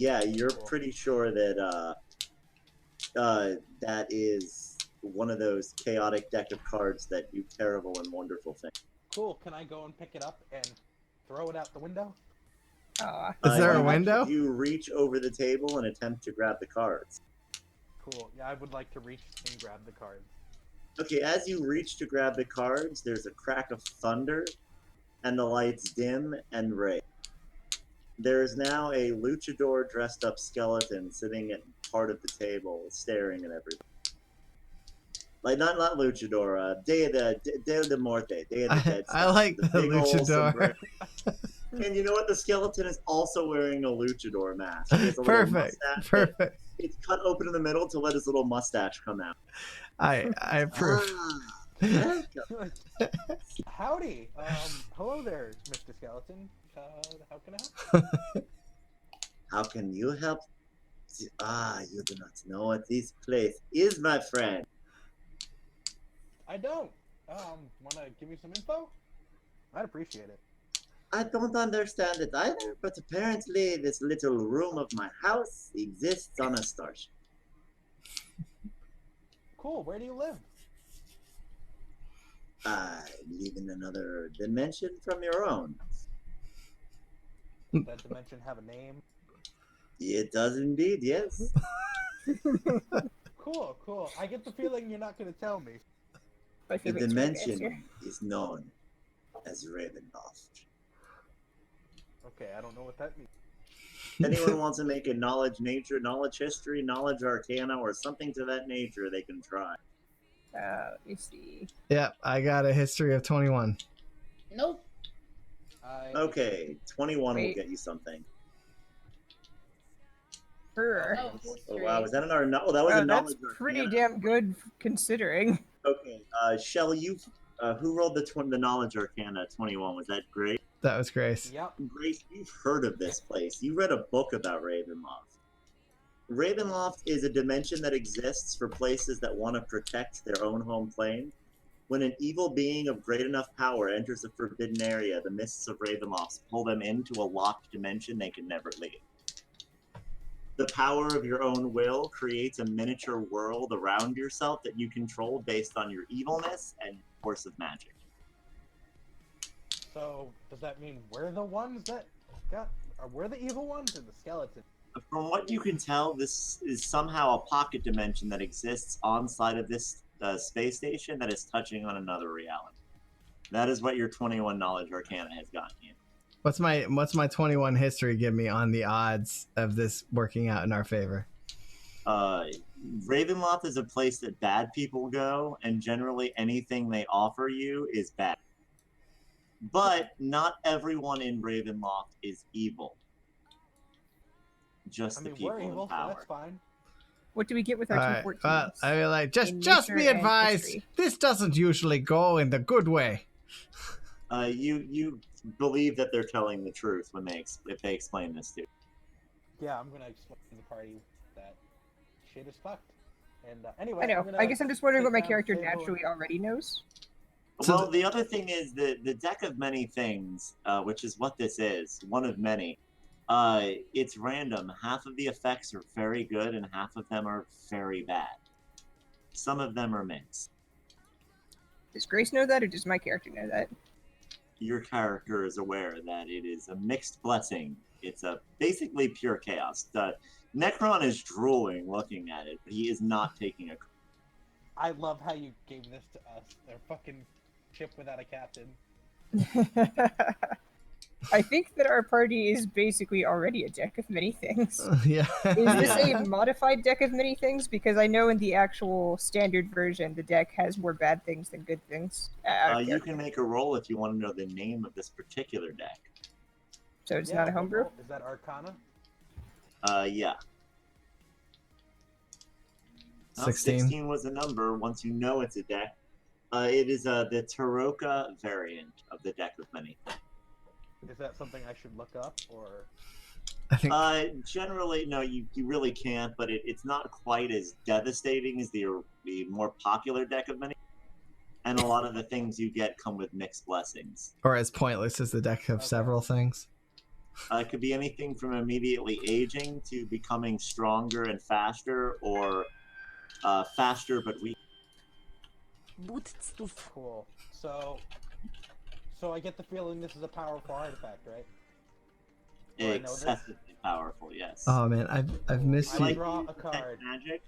Yeah, you're Cool. pretty sure that that is one of those chaotic deck of cards that do terrible and wonderful things. Cool. Can I go and pick it up and throw it out the window? Is there a You- window? You reach over the table and attempt to grab the cards. Cool. Yeah, I would like to reach and grab the cards. Okay, as you reach to grab the cards, there's a crack of thunder, and the lights dim and ray. There is now a luchador dressed up skeleton sitting at part of the table, staring at everybody. Like not luchador, Day of the Muerte, Day of the Dead. I like the big old luchador. sombrero. And you know what? The skeleton is also wearing a luchador mask. He has a little Perfect. mustache. Perfect. It's cut open in the middle to let his little mustache come out. I approve. Welcome. Howdy. Hello there, Mr. Skeleton. How can I help? How can you help? You do not know what this place is, my friend. I don't. Wanna give me some info? I'd appreciate it. I don't understand it either, but apparently this little room of my house exists on a starship. Cool. Where do you live? I live in another dimension from your own. Does that dimension have a name? It does indeed, yes. Cool, cool. I get the feeling you're not gonna tell me. My The favorite dimension is known as Ravenloft. Okay, I don't know what that means. Anyone wants to make a knowledge nature, knowledge history, knowledge arcana, or something to that nature, they can try. Let me see. Yep, I got a history of 21. Nope. Okay, 21 will Wait. get you something. Her. Oh wow, was that an no? That was a knowledge That's pretty arcana. damn good considering. Okay, Shell, you who rolled the knowledge arcana 21? Was that great? That was Grace. Yep. Grace, you've heard of this place. You read a book about Ravenloft. Ravenloft is a dimension that exists for places that want to protect their own home plane. When an evil being of great enough power enters a forbidden area, the mists of Ravenloft pull them into a locked dimension they can never leave. The power of your own will creates a miniature world around yourself that you control based on your evilness and force of magic. So does that mean we're the ones that we're the evil ones or the skeleton? From what you can tell, this is somehow a pocket dimension that exists on side of this space station that is touching on another reality. That is what your 21 knowledge arcana has gotten you. What's my 21 history give me on the odds of this working out in our favor? Ravenloft is a place that bad people go, and generally anything they offer you is bad. But not everyone in Ravenloft is evil. Just I the mean, people we're in evil, so power. that's fine. What do we get with our All right. 214s? Well, I mean, like, just In be nature and advised, history. this doesn't usually go in the good way. You believe that they're telling the truth when if they explain this to you. Yeah, I'm gonna explain to the party that shit is fucked. And anyway, I know. I'm I guess I'm just wondering what my take down character the table naturally already knows. So Well, the other thing is the deck of many things, which is what this is, one of many. It's random. Half of the effects are very good, and half of them are very bad. Some of them are mixed. Does Grace know that, or does my character know that? Your character is aware that it is a mixed blessing. It's a basically pure chaos. Necron is drooling looking at it, but he is not taking a. I love how you gave this to us. They're fucking ship without a captain. I think that our party is basically already a deck of many things. Yeah. Is this Yeah. a modified deck of many things? Because I know in the actual standard version, the deck has more bad things than good things. You can make a roll if you want to know the name of this particular deck. So it's Yeah, not a what homebrew? roll- Is that Arcana? Yeah. 16. 16 was a number. Once you know it's a deck, it is the Taroka variant of the deck of many. Is that something I should look up, or I think Generally, no, you really can't, but it's not quite as devastating as the more popular deck of many. And a lot of the things you get come with mixed blessings. or as pointless as the deck of Okay. several things. It could be anything from immediately aging to becoming stronger and faster, or faster but weak. Cool. So I get the feeling this is a powerful artifact, right? Do I know this? Excessively powerful, yes. Oh man, I've missed I you. draw a Detect card. magic.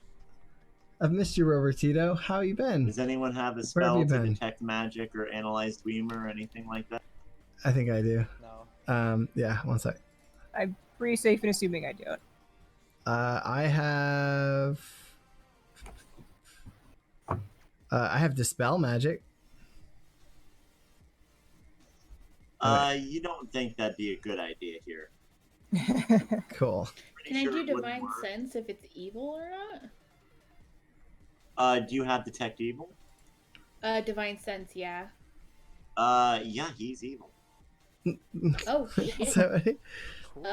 I've missed you, Robertito. How you been? Does anyone have a Where have spell you to been? detect magic or analyze Dwemer or anything like that? I think I do. No. Yeah, one sec. I'm pretty safe in assuming I don't. I have dispel magic. You don't think that'd be a good idea here? Cool. Pretty Can I sure do it wouldn't divine work. sense if it's evil or not? Do you have detect evil? Divine sense, yeah. Yeah, he's evil. Oh shit. So, Cool.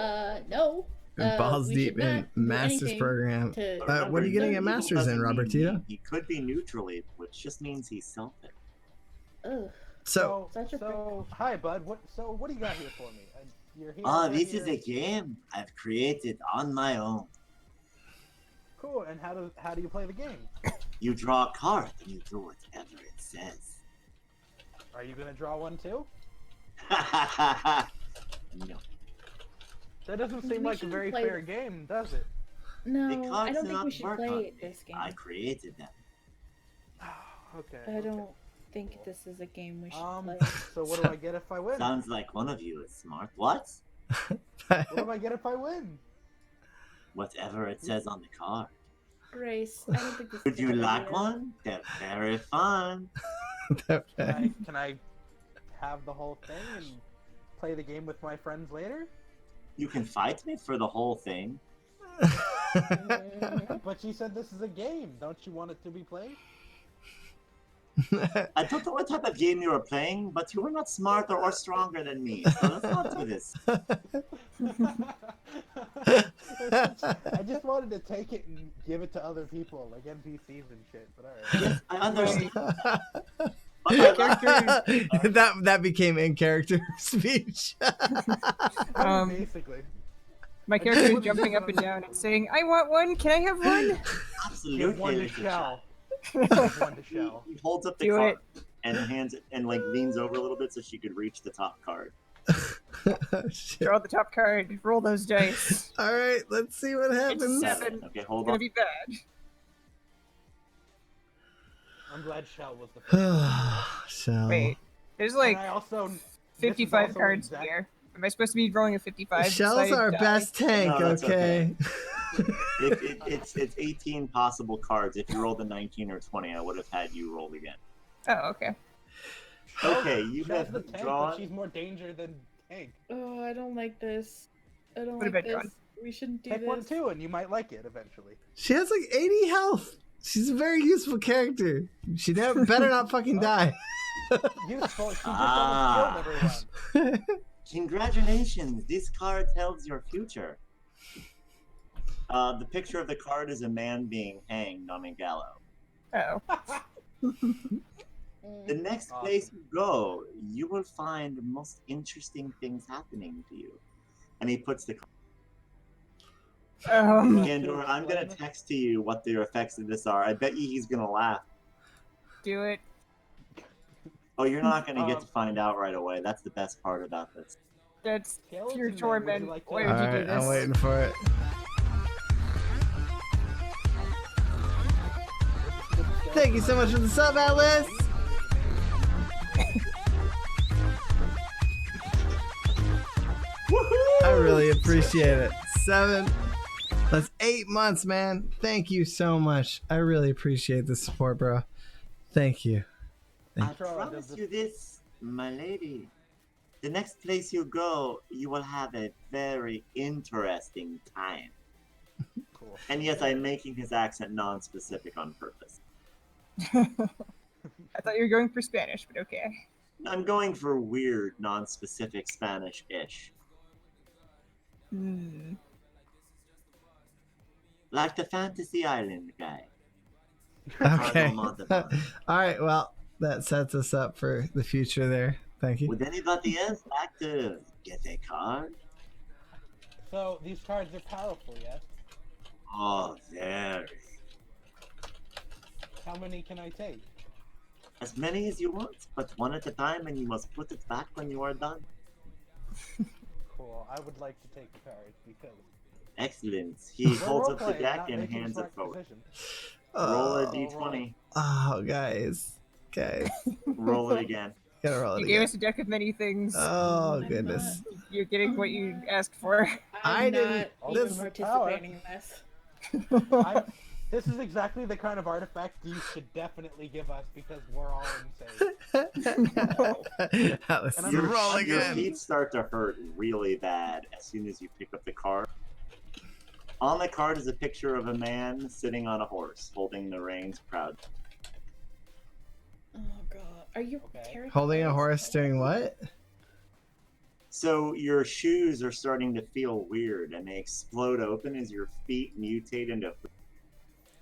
No. balls we deep should in not do master's anything program. To... what are you Remember, getting a evil master's in, doesn't mean Robertito? He could be neutral evil, which just means he's selfish. So, Oh. Such a So hi, bud. What do you got here for me? You're here. Oh, we're this here. is a game I've created on my own. Cool. And how do you play the game? You draw a card and you do whatever it says. Are you gonna draw one too? No. That doesn't We seem like a shouldn't very play fair game, does it? No, The I cards don't do think not we should work on play me. this game. I created them. Okay. I okay. don't think this is a game we should play. So what do I get if I win? Sounds like one of you is smart. What? What do I get if I win? Whatever it says on the card. Grace, I don't think this Would is a you good like idea. one? They're very fun. Can I have the whole thing and play the game with my friends later? You can fight me for the whole thing. But you said this is a game. Don't you want it to be played? I don't know what type of game you were playing, but you were not smarter or stronger than me. So let's not do this. I just wanted to take it and give it to other people, like NPCs and shit. But alright. Yes, I understand. that became in character speech. Basically. My character is jumping up and down and saying, "I want one. Can I have one?" Absolutely. Give one to little Shell. child. Give one to Shell. He holds up the Do card and hands it and like leans over a little bit so she could reach the top card. Shit. Draw the top card. Roll those dice. All right, let's see what happens. Seven. Okay, It's hold gonna on. be bad. I'm glad Shell was the first. Shall. Wait, there's like And I also, this is 55 also cards exact- here. Am I supposed to be rolling a 55? Shell's so I our die? best tank, No, that's okay? It's 18 possible cards. If you rolled a 19 or 20, I would have had you roll again. Oh, okay. Okay, you Shell's have the tank, but drawn. she's more danger than tank. Oh, I don't like this. I don't What like about this. John? We shouldn't do Pick this. one too, and you might like it eventually. She has like 80 health. She's a very useful character. She better not fucking die. Useful. She just Ah. almost killed everyone. Congratulations, this card tells your future. The picture of the card is a man being hanged on a gallows. Oh. The next Awesome. place you go, you will find the most interesting things happening to you. And he puts the Gandor, I'm gonna text to you what the effects of this are. I bet you he's gonna laugh. Do it. Oh, you're not gonna get to find out right away. That's the best part about this. That's Skeleton pure Man, would you torment. like to- Why All would you do right, this? I'm waiting for it. Thank you so much for the sub, Atlas. I really appreciate it. 7. That's 8 months, man. Thank you so much. I really appreciate the support, bro. Thank you. I After all, promise does you this, my lady. The next place you go, you will have a very interesting time. Cool. And yes, I'm making his accent non-specific on purpose. I thought you were going for Spanish, but okay. I'm going for weird, non-specific Spanish-ish. Hmm. Like the Fantasy Island guy. Okay. Ricardo Montalban. All right. Well, that sets us up for the future there. Thank you. Would anybody else like to get a card? So these cards are powerful, yes? Oh, very. How many can I take? As many as you want, but one at a time, and you must put it back when you are done. Cool. I would like to take a card because Excellent. He we're holds up the role-playing, deck not and making hands it smart forward. decisions. Roll a Oh, d20. oh, guys. Roll it again. Gotta roll it You gave again. us a deck of many things. Oh, I'm goodness. You're getting what you asked for. I I'm didn't- not this- even participating in this. This is exactly the kind of artifact you should definitely give us because we're all insane. Alice, And I'm- roll Your again. feet start to hurt really bad as soon as you pick up the card. On the card is a picture of a man sitting on a horse, holding the reins proud. Oh god. Are you Okay. tarot Holding a cards? horse doing what? So your shoes are starting to feel weird, and they explode open as your feet mutate into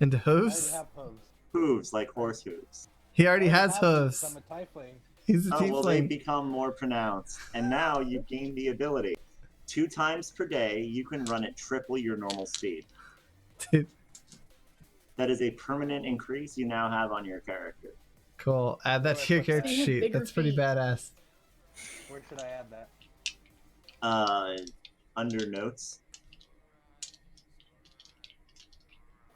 Into I already hooves? have hooves. hooves, like horse hooves. He already I has have hooves. hooves. I'm a tiefling. He's a Oh, well, they tiefling. become more pronounced. And now you've gained the ability. 2 times per day, you can run at triple your normal speed. Dude, That is a permanent increase you now have on your character. cool. Add that to your character They have sheet. bigger That's pretty feet. badass. Where should I add that? Under notes.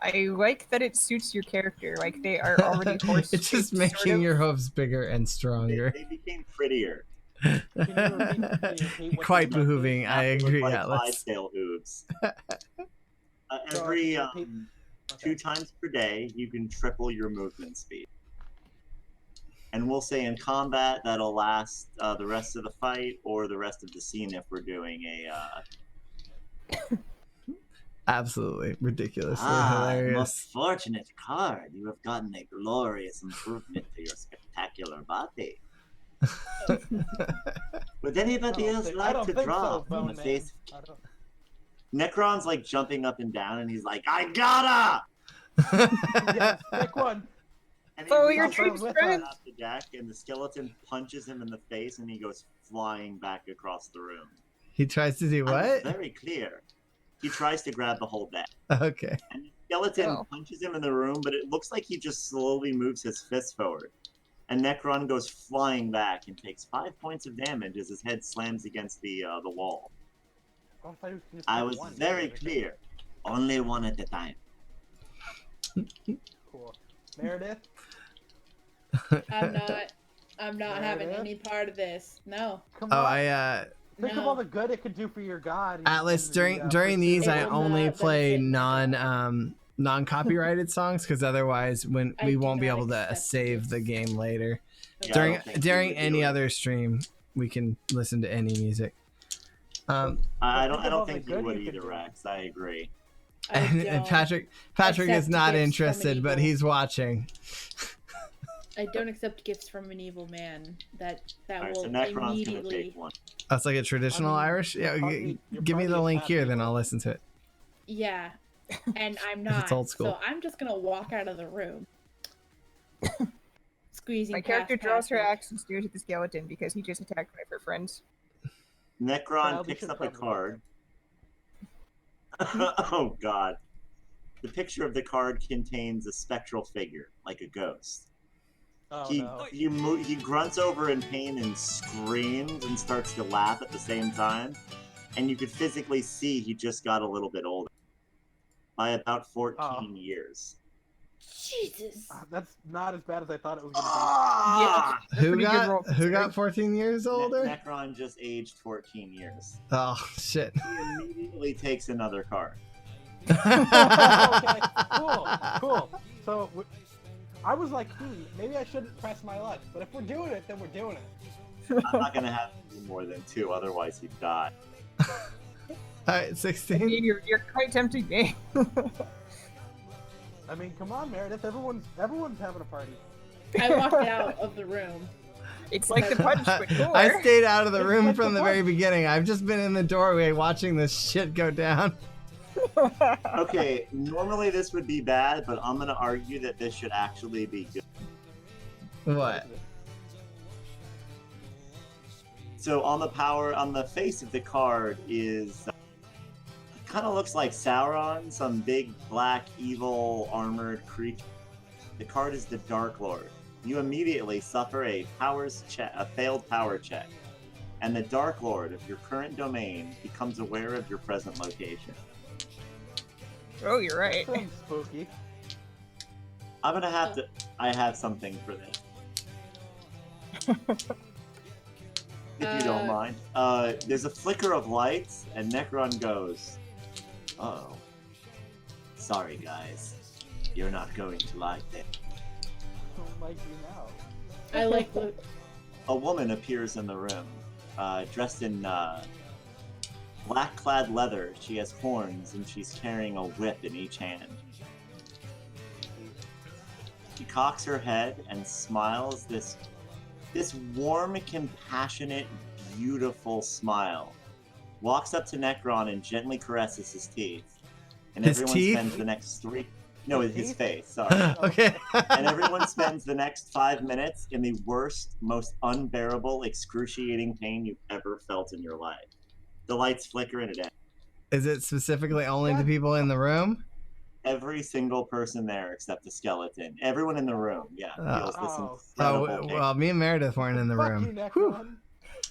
I like that it suits your character. Like they are already horse. It's just making your hooves bigger and stronger. They became prettier. Can you repeat what Quite the left is? behooving, I Now they look agree, like Atlas. Clydesdale hooves. So, Every repeat- 2 Okay. times per day, you can triple your movement speed. And we'll say in combat that'll last the rest of the fight or the rest of the scene if we're doing a. Absolutely ridiculously Most hilarious. fortunate card. You have gotten a glorious improvement to your spectacular body. Would anybody else I like don't to think draw so, from Bone the Man. face? I don't- Necron's like jumping up and down, and he's like, "I gotta!" Yes, pick one. And he Follow your reaches dreams, up friend. off the deck, and the skeleton punches him in the face, and he goes flying back across the room. He tries to do I'm what? very clear. He tries to grab the whole deck, Okay. and the skeleton Oh. punches him in the room, but it looks like he just slowly moves his fist forward. And Necron goes flying back and takes 5 points of damage as his head slams against the wall. Oh, I thought you could just I pick was one. very Okay. clear. Only one at a time. Cool. Meredith? I'm not having Meredith? any part of this. No. Come Oh, on. Think of No. all the good it could do for your god. and- Atlas, and during the, during these It I will only not play benefit non copyrighted songs because otherwise when I we do won't be not able to accept save the gifts. game later. Yeah, I during don't think we during would do any it. other stream we can listen to any music. I Think of all don't the think good you would you could either, do. Rex. I agree. I And don't Patrick is accept not gifts from interested, but evil. he's watching. I don't accept gifts from an evil man. That Alright, will so Necron's gonna immediately. take one. That's like a traditional I mean, Irish. Yeah, your give me party the is link half here, then evil. I'll listen to it. Yeah, and I'm If not. it's old school. So I'm just gonna walk out of the room. Squeezing. My character past draws her Patrick. axe and stares at the skeleton because he just attacked one of her friends. Necron Well, we picks should up a probably- card. Oh god. The picture of the card contains a spectral figure, like a ghost. Oh, he no. he grunts over in pain and screams and starts to laugh at the same time. And you could physically see he just got a little bit older. By about 14 Oh. years. Jesus. That's not as bad as I thought it was going to Ah! Who pretty good roll, got who got considering. 14 years older? Necron just aged 14 years. Oh shit. He immediately takes another card. be. Okay, cool. So, I was like, maybe I shouldn't press my luck. But if we're doing it, then we're doing it. I'm not gonna have to do more than 2, otherwise he'd die. Alright, I 16. mean, you're quite tempting me. I mean, come on, Meredith. Everyone's having a party. I walked out of the room. It's like the punch, but cooler. I stayed out of the It's room like from the the very punch. beginning. I've just been in the doorway watching this shit go down. Okay, normally this would be bad, but I'm gonna argue that this should actually be good. What? So on the face of the card is kind of looks like Sauron, some big black evil armored creature. The card is the Dark Lord. You immediately suffer a failed power check, and the Dark Lord of your current domain becomes aware of your present location. Oh, you're right. Sounds spooky. I'm gonna have to. I have something for this. If you don't mind. There's a flicker of lights, and Necron goes, "Oh, sorry guys, you're not going to like it." Don't like you now. I like the. A woman appears in the room, dressed in black-clad leather. She has horns, and she's carrying a whip in each hand. She cocks her head and smiles this warm, compassionate, beautiful smile. Walks up to Necron and gently caresses his teeth. And His everyone teeth? spends the next his teeth? face, sorry. Okay. And everyone spends the next 5 minutes in the worst, most unbearable, excruciating pain you've ever felt in your life. The lights flicker and it ends. Is it specifically only the people in the room? Every single person there except the skeleton. Everyone in the room, feels this Oh. incredible Oh, pain. well, me and Meredith weren't in the Fuck room. you, Necron. Whew.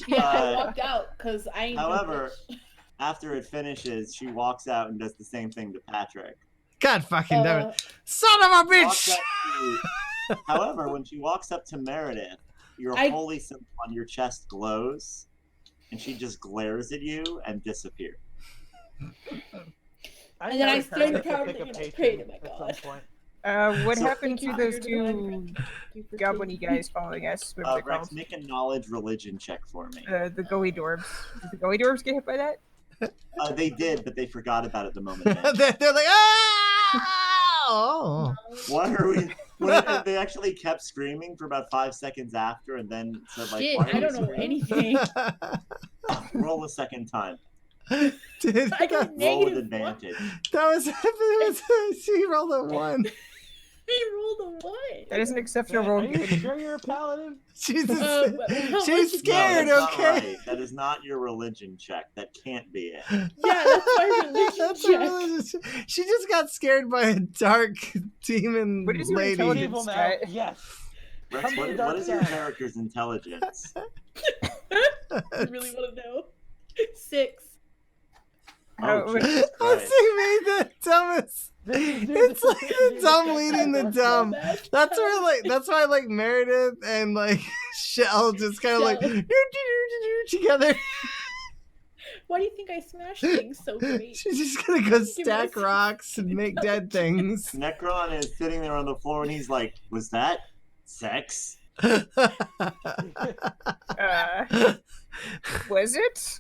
Yeah, I Uh, walked out because I ain't. no however- bitch. After it finishes, she walks out and does the same thing to Patrick. God fucking damn Uh, it. Son of a Walks bitch! up to- however, when she walks up to Meredith, your I- holy symbol on your chest glows, and she just glares at you and disappears. And then I gotta started pick a pounding and I patron prayed to my at God. some point. What So- happened Thank you to for those your two divine Thank you for goblin-y saving me. guys following us? What are they Rex, called? make a knowledge religion check for me. The Goey Dwarves. Did the Goey Dwarves get hit by that? They did, but they forgot about it the moment. They're like, ah! Oh. What are we? They actually kept screaming for about 5 seconds after, and then said, "Like, Shit, why are I you don't know screaming?" anything. Roll a second time. Dude, I got Roll with negative advantage. that was she rolled a 1. He rolled a one. That is an exceptional Are roll. you sure you're a paladin? She's, But how much she's is- scared, No, that's okay? not right. That is not your religion check. That can't be it. Yeah, that's my religion That's check. a religion check. She just got scared by a dark demon What is your lady. intelligence? Evil now. Sky. Yes. Rex, Come to the what dark is your side. character's intelligence? I really want to know. 6. Oh, Oh, Jesus I Christ. see me the dumbest. Dude, It's like the dude, dumb leading the dumb. That's where that's why like Meredith and like Shell just kind of like Shell. together. Why do you think I smash things so great? She's just gonna go me stack a- rocks and make dead things. Necron is sitting there on the floor, and he's like, "Was that sex?" Was it?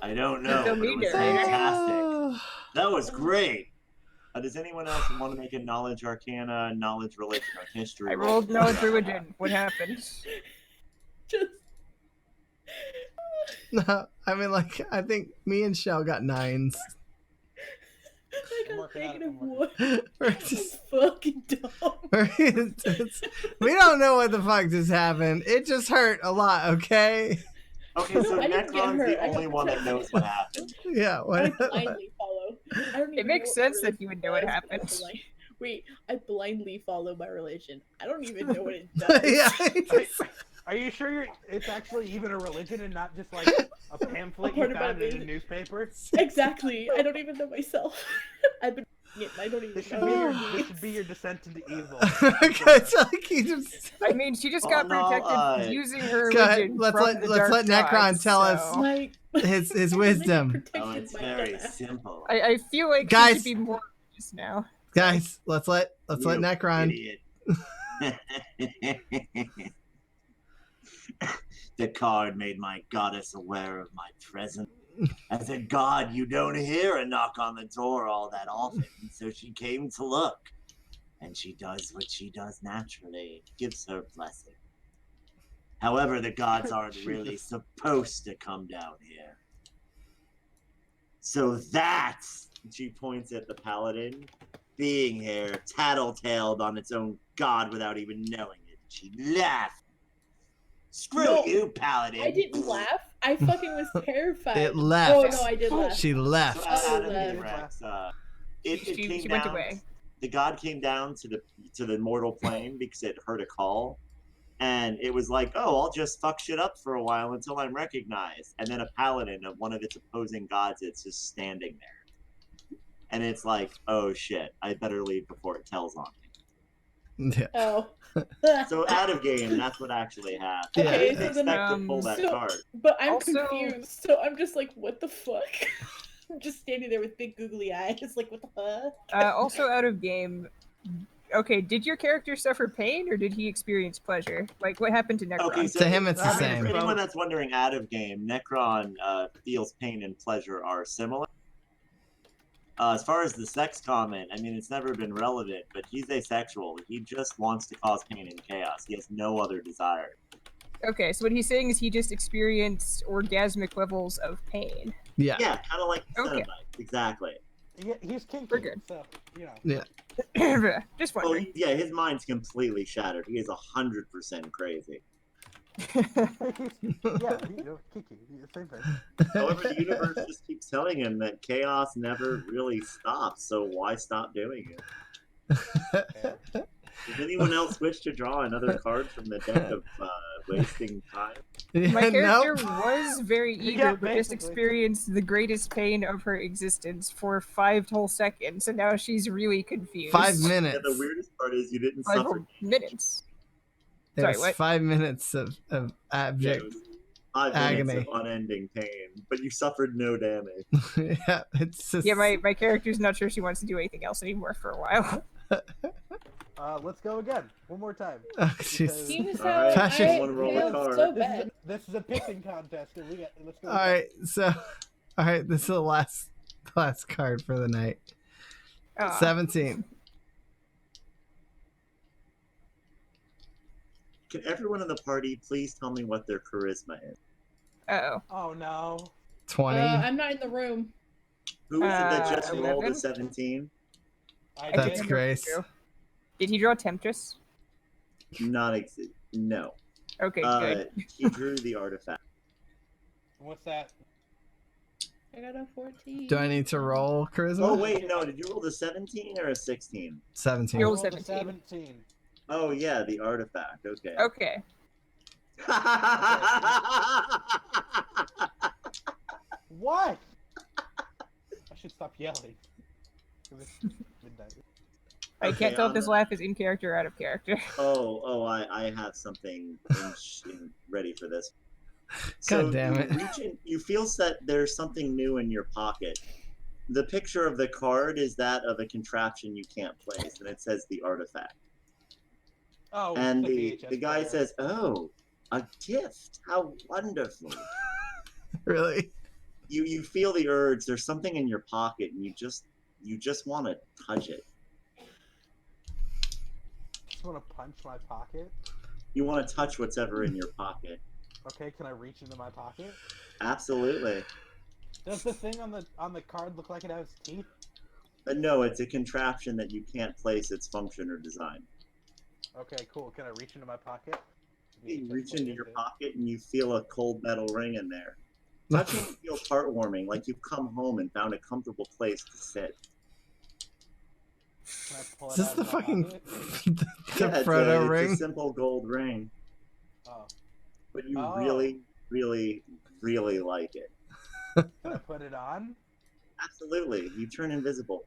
I don't know. The But it was leader. fantastic. That was great. Does anyone else want to make a knowledge arcana, knowledge religion, or history? I roll? rolled knowledge religion. What happened? Just No, I mean like I think me and Shell got 9s. I I'm got working on it, negative I'm 1. We're That's just- fucking dumb. we don't know what the fuck just happened. It just hurt a lot, okay? Okay, No, so I didn't get Necron's hurt. the I got only one that protected. knows what happened. Yeah, I what? blindly follow. I don't even makes know what sense my that you would know what religion happened. was, but I wait, I blindly follow my religion. I don't even know what it does. Yeah, it just- Are you sure it's actually even a religion and not just like a pamphlet A you part of my found in a religion. newspaper? Exactly. I don't even know myself. I've been it. And I don't even This should know. be your what it this means. should be your descent into evil. okay, so like he just I mean, she just Oh, got no, protected using her Go ahead, religion let's from let- the let's dark let Necron gods, tell us. so- My his wisdom. Oh, it's very simple. I feel like she Guys. should be more religious now. Guys, let's let You Necron. Idiot. The card made my goddess aware of my presence. As a god, you don't hear a knock on the door all that often, so she came to look. And she does what she does naturally, gives her blessing. However, the gods aren't really supposed to come down here. So that's, she points at the paladin, being here, tattletaled on its own god without even knowing it. She laughed. Screw No, you, paladin. I didn't laugh. I fucking was terrified. It left. Oh no, I did laugh. She So left. out of left. game, Rex, it She came went down. away. The god came down to the mortal plane because it heard a call, and it was like, oh, I'll just fuck shit up for a while until I'm recognized. And then a paladin of one of its opposing gods, it's just standing there, and it's like, oh shit, I better leave before it tells on me. Yeah. Oh. So out of game, that's what actually happened. Yeah. I didn't Okay, so then, expect to pull that so- card. But I'm Also- confused, so I'm just like, what the fuck? I'm just standing there with big googly eyes, like, what the fuck? Also out of game. Okay, did your character suffer pain or did he experience pleasure? Like, what happened to Necron? Okay, so To him, it's the for same. anyone that's wondering, out of game, Necron feels pain and pleasure are similar. As far as the sex comment, I mean, it's never been relevant, but he's asexual. He just wants to cause pain and chaos. He has no other desire. Okay, so what he's saying is he just experienced orgasmic levels of pain. Yeah. Yeah, kind of like Okay. Cenobite. Exactly. Yeah, he's kinky, We're good. so you know. Just Well, wondering. yeah, his mind's completely shattered. He is 100% crazy. Yeah, kinky, same thing. However, the universe just keeps telling him that chaos never really stops, so why stop doing it? Does anyone else wish to draw another card from the deck of wasting time? My character Nope. was very eager, Yeah, but just basically. experienced the greatest pain of her existence for 5 whole seconds, and now she's really confused. 5 Yeah, minutes. the weirdest part is you didn't 5 suffer. whole minutes. It Sorry, was what? 5 minutes of Yeah, abject. it was 5 agony. minutes of unending pain, but you suffered no damage. Yeah, it's just. Yeah, my character's not sure she wants to do anything else anymore for a while. Let's go again, one more time. Oh, jeez. Seems All how right, Fashion- I wanna roll the failed card? so This is, bad. this is a pissing contest, and let's go. All right, so, all right, this is the last card for the night. Aw. 17. Can everyone in the party please tell me what their charisma is? Uh-oh. Oh no. 20. I'm not in the room. Who is it that just rolled a 11? 17? I I That's did. Grace. Did he draw Temptress? No. Okay, good. He drew the artifact. What's that? I got a 14. Do I need to roll charisma? Oh wait, no. Did you roll the 17 or a 16? 17. Roll I rolled a 17. 17. Oh yeah, the artifact. Okay. Okay. What? I should stop yelling. 'Cause it's midnight. I Okay, can't tell if on this the- laugh is in character or out of character. I have something ready for this. So God damn you it. reach in- you feel that there's something new in your pocket. The picture of the card is that of a contraption you can't place, and it says the artifact. Oh, And the the guy VHS says, "Oh, a gift! How wonderful!" Really? You feel the urge. There's something in your pocket, and you just want to touch it. Just want to punch my pocket. You want to touch whatever in your pocket. Okay, can I reach into my pocket? Absolutely. Does the thing on the card look like it has teeth? No, it's a contraption that you can't place its function or design. Okay, cool. Can I reach into my pocket? You reach into your pocket and you feel a cold metal ring in there. Touching feels heartwarming, like you've come home and found a comfortable place to sit. Can I pull Is it this out the of my fucking pocket? the Yeah, Frodo it's ring? a simple gold ring, Oh. but you Oh. really, really, really like it. Can I put it on? Absolutely. You turn invisible.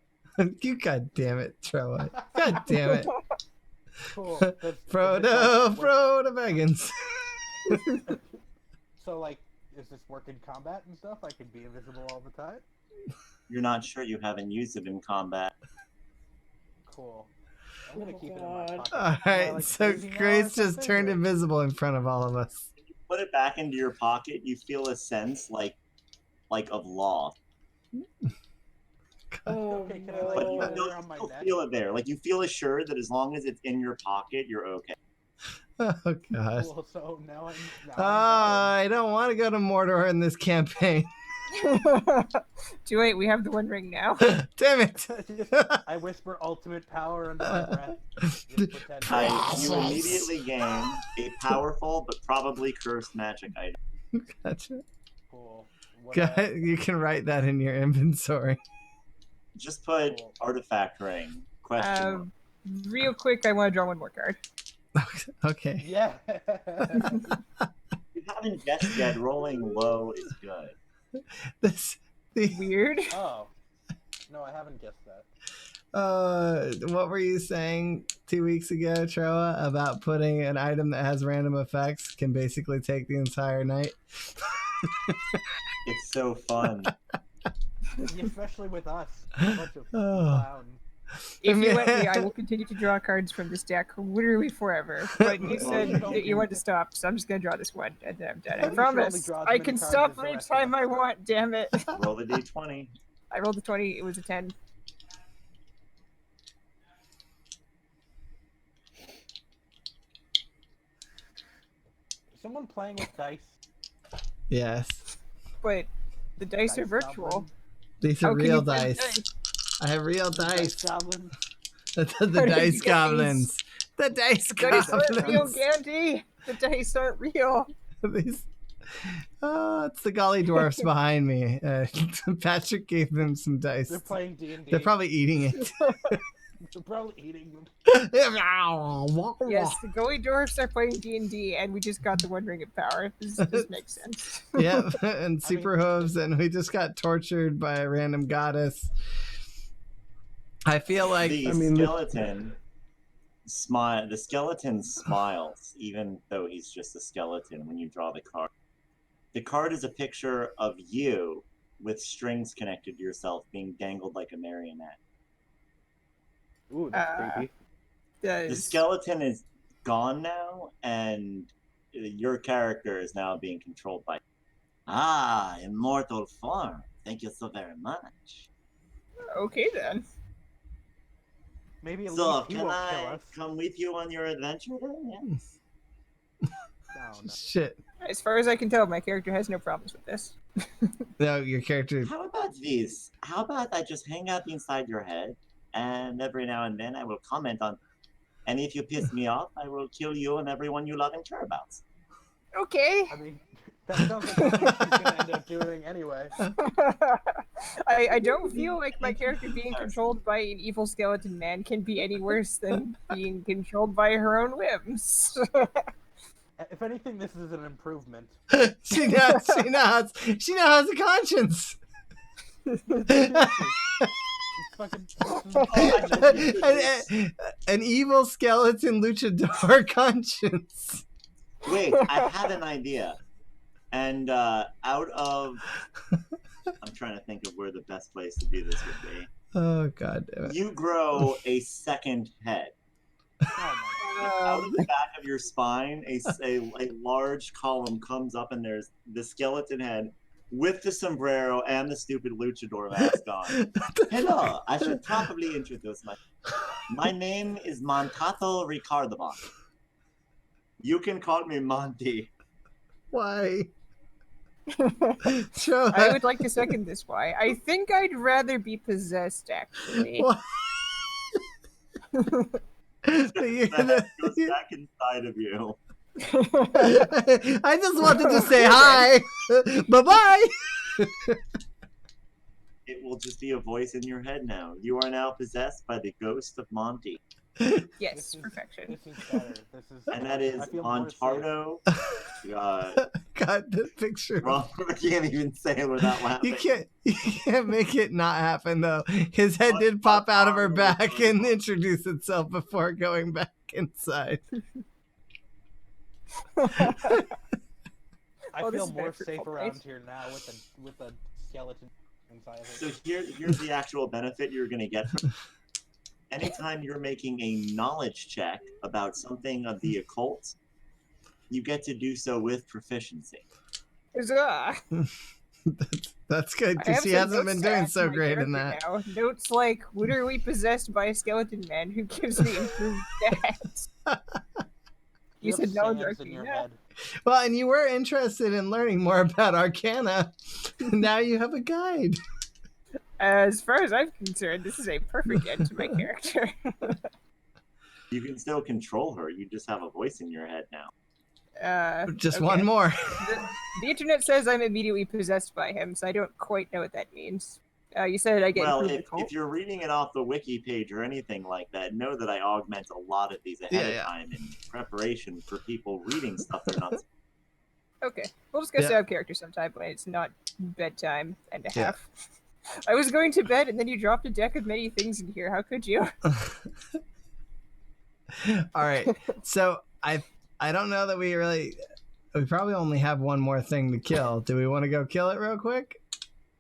You god damn it, Trevor. God damn it. Cool. Does Frodo, Frodo Baggins. So, like, is this work in combat and stuff? I can be invisible all the time? You're not sure you haven't used it in combat. Cool. I'm gonna Oh, keep it in my God. pocket. Alright, Am I, like, so crazy now or Grace just something, turned or- invisible in front of all of us. Put it back into your pocket. You feel a sense like of law, Oh, Okay, can I, no. but you Oh. still, On my neck? feel it there. Like you feel assured that as long as it's in your pocket, you're okay. Oh god. Cool, so now I'm I don't want to go to Mordor in this campaign. Too late, we have the One Ring now. Damn it. I whisper ultimate power under my breath. Just pretend You immediately gain a powerful but probably cursed magic item. Gotcha. Cool. What, Go ahead, you can write that in your inventory. Just put Cool. artifact ring, question mark. Real quick, I want to draw one more card. Okay. Yeah. You haven't guessed yet, rolling low is good. The Weird. Oh. No, I haven't guessed that. what were you saying 2 weeks ago, Troa, about putting an item that has random effects can basically take the entire night? It's so fun. Especially with us. A bunch of Oh. clowns. If you let me, I will continue to draw cards from this deck literally forever. But you said that you wanted to stop, so I'm just gonna draw this one, and then I'm done. I You should promise. only draw as I many can cards stop as the any rest of time us. I want. Damn it! Roll the d20. I rolled a 20. It was a 10. Is someone playing with dice? Yes. But the dice are Dice virtual. goblin? These are How can you real play dice. I have real Dice dice. goblin? The Where did dice you get goblins. The dice The dice aren't real, goblins. Gandhi. The dice aren't real. These. Oh, it's the golly dwarfs behind me. Patrick gave them some dice. They're playing D&D. They're probably eating it. They're probably eating them. Yes, the Gully Dwarfs are playing D&D, and we just got the One Ring of Power. This makes sense. Yeah, and super hooves, and we just got tortured by a random goddess. I feel like The skeleton smiles, even though he's just a skeleton when you draw the card. The card is a picture of you with strings connected to yourself being dangled like a marionette. Ooh, that's creepy. The skeleton is gone now, and your character is now being controlled by. Ah, immortal form. Thank you so very much. Okay, then. Maybe at So, least he can won't kill I us. come with you on your adventure then? Yes. No. shit. As far as I can tell, my character has no problems with this. No, your character. How about this? How about I just hang out inside your head, and every now and then I will comment on. And if you piss me off, I will kill you and everyone you love and care about. Okay. I mean, that sounds like something she's gonna end up doing anyway. I don't feel like my character being controlled by an evil skeleton man can be any worse than being controlled by her own whims. If anything, this is an improvement. she knows a conscience. It's fucking. An evil skeleton luchador conscience. Wait, I have an idea. And out of. I'm trying to think of where the best place to do this would be. Oh god damn it. You grow a second head. Oh Out of the back of your spine, a large column comes up, and there's the skeleton head with the sombrero and the stupid luchador mask on. Hello, I should probably introduce myself. My name is Montato Ricardabon. You can call me Monty. Why? I would like to second this. Why? I think I'd rather be possessed, actually. Why? That goes back inside of you. I just wanted to say hi. Bye-bye. It will just be a voice in your head now. You are now possessed by the ghost of Monty. Yes, perfection. This is better. This is. And that is I feel more safe. Montardo. God, the picture. Wrong. I can't even say it without laughing. You can't make it not happen though. His head did pop out of her back and introduce itself before going back inside. I Oh, this feel is more better for safe full around price. here now with a skeleton inside of So it. here's the actual benefit you're going to get from anytime you're making a knowledge check about something of the occult, you get to do so with proficiency. Huzzah! That's good I because have she some hasn't notes been to doing add so to my great in character that. now. Notes like, literally possessed by a skeleton man who gives me improved stats. You have said knowledge sands in arcana. your head. Well, and you were interested in learning more about Arcana. Now you have a guide. As far as I'm concerned, this is a perfect end to my character. You can still control her. You just have a voice in your head now. Just okay. one more. The internet says I'm immediately possessed by him, so I don't quite know what that means. You said I get Well, included in the cult? if you're reading it off the wiki page or anything like that, know that I augment a lot of these ahead Yeah. of time in preparation for people reading stuff they're not. Okay, we'll just go Yeah. save character sometime when it's not bedtime and a Yeah. half. I was going to bed and then you dropped a deck of many things in here. How could you? All right. So I don't know that we probably only have one more thing to kill. Do we want to go kill it real quick,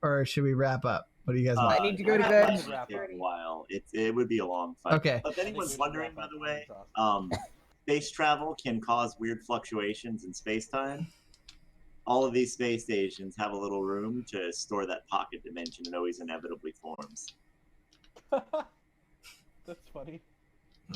or should we wrap up? What do you guys want? I need to go to that bed. might take a while. It would be a long fight. Okay. If anyone's wondering, by the way, Awesome. space travel can cause weird fluctuations in space time. All of these space stations have a little room to store that pocket dimension. It always inevitably forms. That's funny.